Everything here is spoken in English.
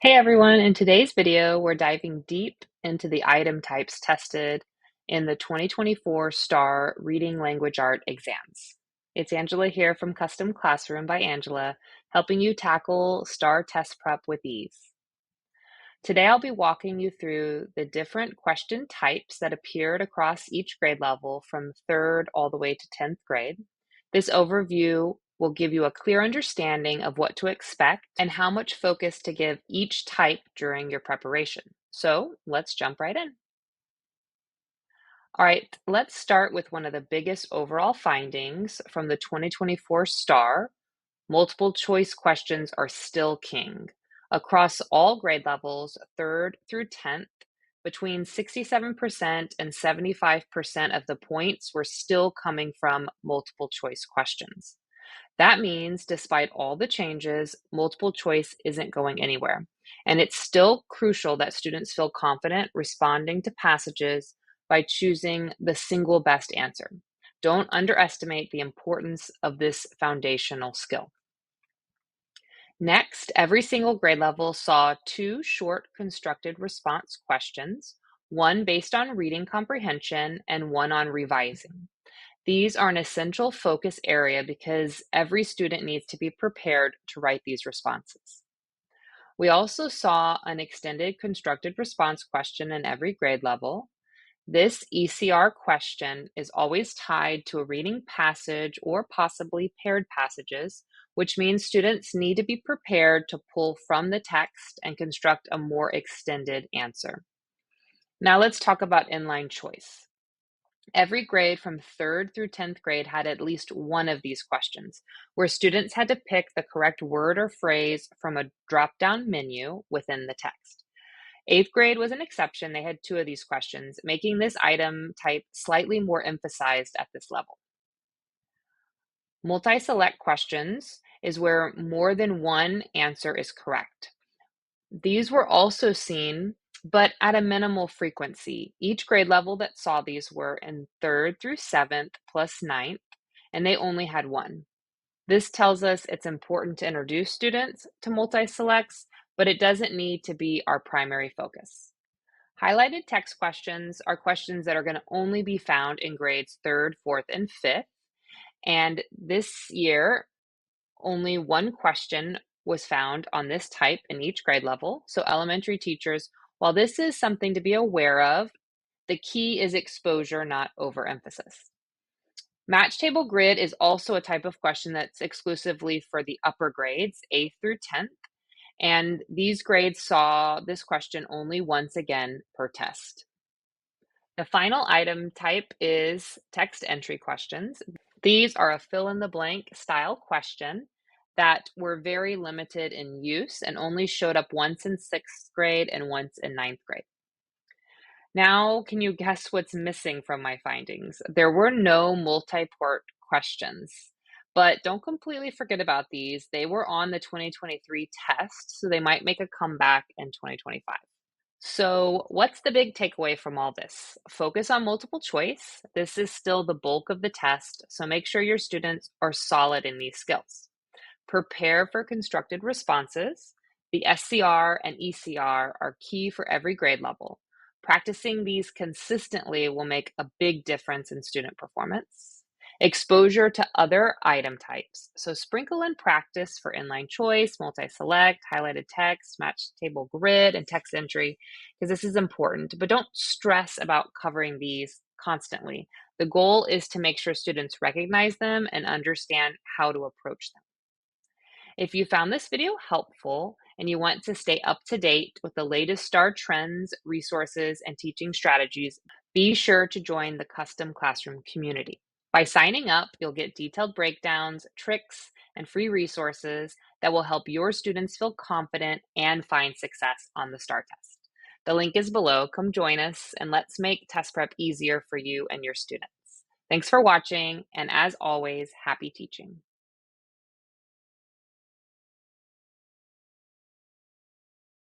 Hey everyone, in today's video, we're diving deep into the item types tested in the 2024 STAAR Reading Language Art exams. It's Angela here from Custom Classroom by Angela, helping you tackle STAAR test prep with ease. Today, I'll be walking you through the different question types that appeared across each grade level from 3rd all the way to 10th grade. This overview will give you a clear understanding of what to expect and how much focus to give each type during your preparation. So let's jump right in. All right, let's start with one of the biggest overall findings from the 2024 STAR. Multiple choice questions are still king. Across all grade levels, 3rd through 10th, between 67% and 75% of the points were still coming from multiple choice questions. That means, despite all the changes, multiple choice isn't going anywhere. And it's still crucial that students feel confident responding to passages by choosing the single best answer. Don't underestimate the importance of this foundational skill. Next, every single grade level saw 2 short constructed response questions, one based on reading comprehension and one on revising. These are an essential focus area because every student needs to be prepared to write these responses. We also saw an extended constructed response question in every grade level. This ECR question is always tied to a reading passage or possibly paired passages, which means students need to be prepared to pull from the text and construct a more extended answer. Now let's talk about inline choice. Every grade from 3rd through 10th grade had at least one of these questions, where students had to pick the correct word or phrase from a drop-down menu within the text. 8th grade was an exception. They had 2 of these questions, making this item type slightly more emphasized at this level. Multi-select questions is where more than one answer is correct. These were also seen, but at a minimal frequency. Each grade level that saw these were in 3rd through 7th plus 9th, and they only had one. This tells us it's important to introduce students to multi-selects, but it doesn't need to be our primary focus. Highlighted text questions are questions that are going to only be found in grades 3rd, 4th, and 5th. And this year, only one question was found on this type in each grade level. So elementary teachers, while this is something to be aware of, the key is exposure, not overemphasis. Match table grid is also a type of question that's exclusively for the upper grades, 8th through 10th. And these grades saw this question only once again per test. The final item type is text entry questions. These are a fill in the blank style question that were very limited in use and only showed up once in 6th grade and once in 9th grade. Now, can you guess what's missing from my findings? There were no multi-part questions, but don't completely forget about these. They were on the 2023 test, so they might make a comeback in 2025. So, what's the big takeaway from all this? Focus on multiple choice. This is still the bulk of the test, so make sure your students are solid in these skills. Prepare for constructed responses. The SCR and ECR are key for every grade level. Practicing these consistently will make a big difference in student performance. Exposure to other item types. So sprinkle in practice for inline choice, multi-select, highlighted text, match table grid, and text entry, because this is important. But don't stress about covering these constantly. The goal is to make sure students recognize them and understand how to approach them. If you found this video helpful and you want to stay up to date with the latest STAR trends, resources, and teaching strategies, be sure to join the Custom Classroom community. By signing up, you'll get detailed breakdowns, tricks, and free resources that will help your students feel confident and find success on the STAR test. The link is below. Come join us and let's make test prep easier for you and your students. Thanks for watching, and as always, happy teaching.